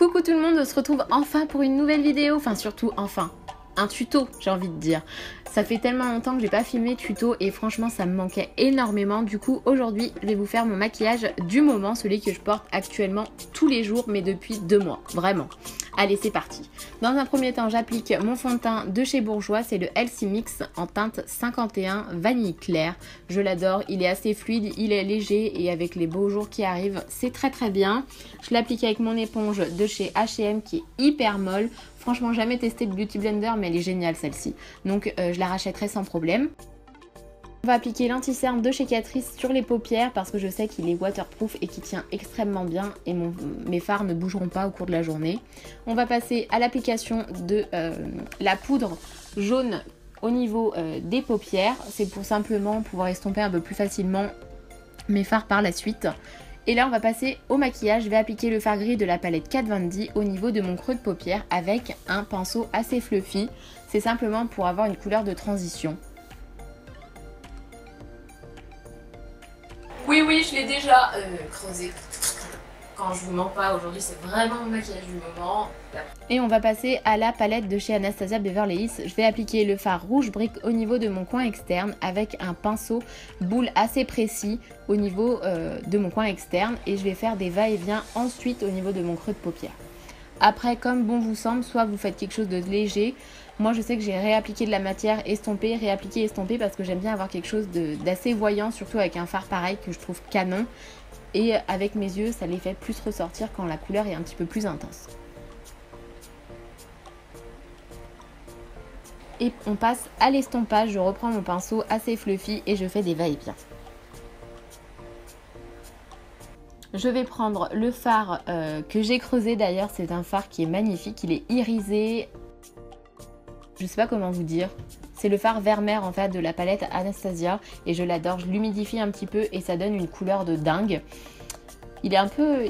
Coucou tout le monde, on se retrouve enfin pour une nouvelle vidéo, enfin surtout enfin, un tuto j'ai envie de dire. Ça fait tellement longtemps que j'ai pas filmé tuto et franchement ça me manquait énormément. Du coup aujourd'hui je vais vous faire mon maquillage du moment, celui que je porte actuellement tous les jours mais depuis 2 mois, vraiment. Allez c'est parti. Dans un premier temps j'applique mon fond de teint de chez Bourjois, c'est le Healthy Mix en teinte 51 vanille claire. Je l'adore, il est assez fluide, il est léger et avec les beaux jours qui arrivent c'est très bien. Je l'applique avec mon éponge de chez H&M qui est hyper molle. Franchement jamais testé le Beauty Blender mais elle est géniale celle-ci. Donc je la rachèterai sans problème. On va appliquer l'anti-cerne de chez Catrice sur les paupières parce que je sais qu'il est waterproof et qu'il tient extrêmement bien et mes fards ne bougeront pas au cours de la journée. On va passer à l'application de la poudre jaune au niveau des paupières. C'est pour simplement pouvoir estomper un peu plus facilement mes fards par la suite. Et là on va passer au maquillage, je vais appliquer le fard gris de la palette Kat Von D au niveau de mon creux de paupière avec un pinceau assez fluffy. C'est simplement pour avoir une couleur de transition. Oui, je l'ai déjà creusé. Quand je vous mens pas, aujourd'hui c'est vraiment mon maquillage du moment. Et on va passer à la palette de chez Anastasia Beverly Hills. Je vais appliquer le fard rouge brique au niveau de mon coin externe avec un pinceau boule assez précis au niveau de mon coin externe. Et je vais faire des va-et-vient ensuite au niveau de mon creux de paupière. Après, comme bon vous semble, soit vous faites quelque chose de léger. Moi, je sais que j'ai réappliqué de la matière estompée, réappliqué, estompée parce que j'aime bien avoir quelque chose d'assez voyant, surtout avec un fard pareil que je trouve canon. Et avec mes yeux, ça les fait plus ressortir quand la couleur est un petit peu plus intense. Et on passe à l'estompage. Je reprends mon pinceau assez fluffy et je fais des va-et-vient. Je vais prendre le fard que j'ai creusé d'ailleurs. C'est un fard qui est magnifique. Il est irisé. Je sais pas comment vous dire. C'est le fard vert mer en fait de la palette Anastasia et je l'adore. Je l'humidifie un petit peu et ça donne une couleur de dingue. Il est un peu,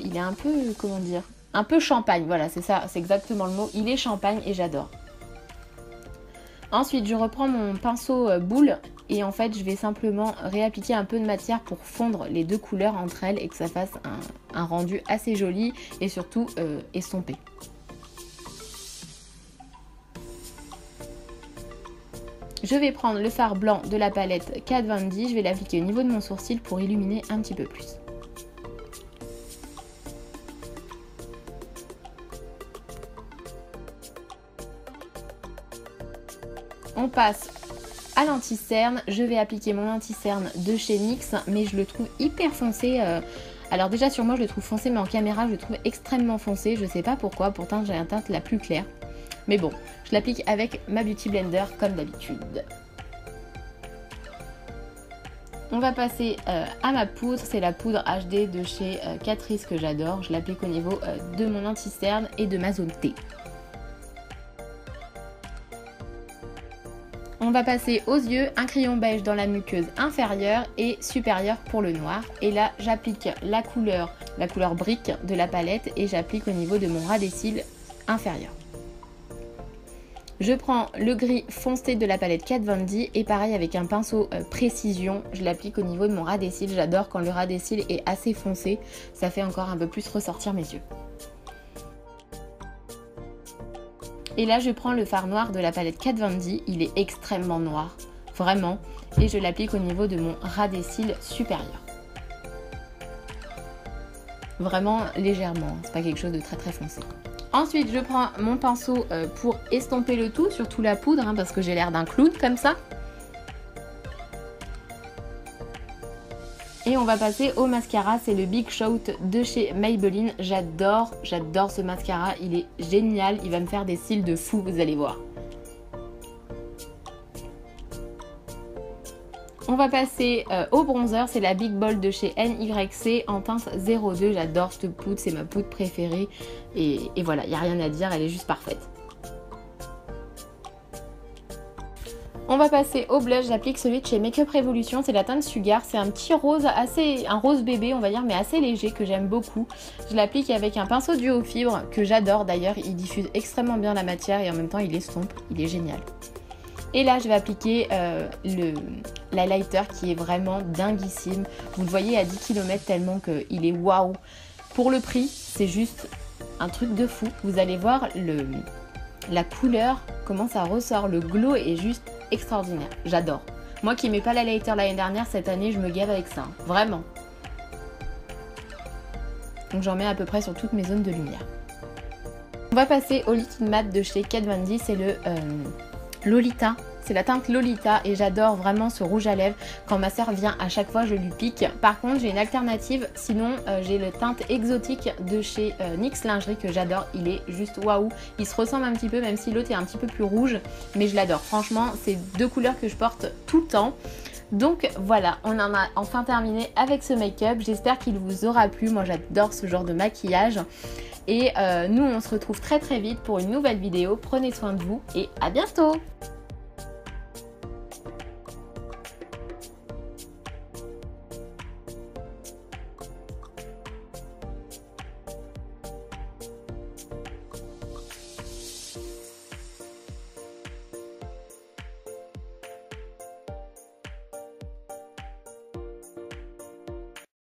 comment dire, un peu champagne. Voilà, c'est ça, c'est exactement le mot. Il est champagne et j'adore. Ensuite, je reprends mon pinceau boule et en fait, je vais simplement réappliquer un peu de matière pour fondre les deux couleurs entre elles et que ça fasse un rendu assez joli et surtout estompé. Je vais prendre le fard blanc de la palette Kat Von D, je vais l'appliquer au niveau de mon sourcil pour illuminer un petit peu plus. On passe à l'anti-cerne, je vais appliquer mon anti-cerne de chez NYX, mais je le trouve hyper foncé. Alors déjà sur moi je le trouve foncé, mais en caméra je le trouve extrêmement foncé, je sais pas pourquoi, pourtant j'ai la teinte la plus claire. Mais bon, je l'applique avec ma Beauty Blender comme d'habitude. On va passer à ma poudre, c'est la poudre HD de chez Catrice que j'adore. Je l'applique au niveau de mon anti-cerne et de ma zone T. On va passer aux yeux, un crayon beige dans la muqueuse inférieure et supérieure pour le noir. Et là, j'applique la couleur brique de la palette et j'applique au niveau de mon ras des cils inférieur. Je prends le gris foncé de la palette Kat Von D et pareil avec un pinceau précision, je l'applique au niveau de mon ras des cils. J'adore quand le ras des cils est assez foncé, ça fait encore un peu plus ressortir mes yeux. Et là je prends le fard noir de la palette Kat Von D, il est extrêmement noir, vraiment, et je l'applique au niveau de mon ras des cils supérieur. Vraiment légèrement, c'est pas quelque chose de très foncé. Ensuite, je prends mon pinceau pour estomper le tout, surtout la poudre, hein, parce que j'ai l'air d'un clown comme ça. Et on va passer au mascara, c'est le Big Shot de chez Maybelline. J'adore ce mascara, il est génial, il va me faire des cils de fou, vous allez voir. On va passer au bronzer, c'est la Big Ball de chez NYC en teinte 02. J'adore cette poudre, c'est ma poudre préférée. Et voilà, il n'y a rien à dire, elle est juste parfaite. On va passer au blush, j'applique celui de chez Makeup Revolution, c'est la teinte Sugar. C'est un petit rose, un rose bébé on va dire, mais assez léger que j'aime beaucoup. Je l'applique avec un pinceau duo fibre que j'adore d'ailleurs, il diffuse extrêmement bien la matière et en même temps il estompe, il est génial. Et là je vais appliquer l'highlighter qui est vraiment dinguissime. Vous le voyez à 10 km tellement qu'il est waouh. Pour le prix, c'est juste un truc de fou. Vous allez voir la couleur, comment ça ressort, le glow est juste extraordinaire, j'adore. Moi qui n'aimais pas l'highlighter l'année dernière, cette année je me gave avec ça, vraiment. Donc j'en mets à peu près sur toutes mes zones de lumière. On va passer au liquide mat de chez Kat Von D, c'est le Lolita. C'est la teinte Lolita et j'adore vraiment ce rouge à lèvres. Quand ma soeur vient, à chaque fois je lui pique. Par contre j'ai une alternative, sinon j'ai le teinte exotique de chez NYX Lingerie que j'adore. Il est juste waouh. Il se ressemble un petit peu, même si l'autre est un petit peu plus rouge, mais je l'adore. Franchement, c'est deux couleurs que je porte tout le temps. Donc voilà, on en a enfin terminé avec ce make-up. J'espère qu'il vous aura plu. Moi j'adore ce genre de maquillage. Et nous on se retrouve très vite pour une nouvelle vidéo. Prenez soin de vous et à bientôt!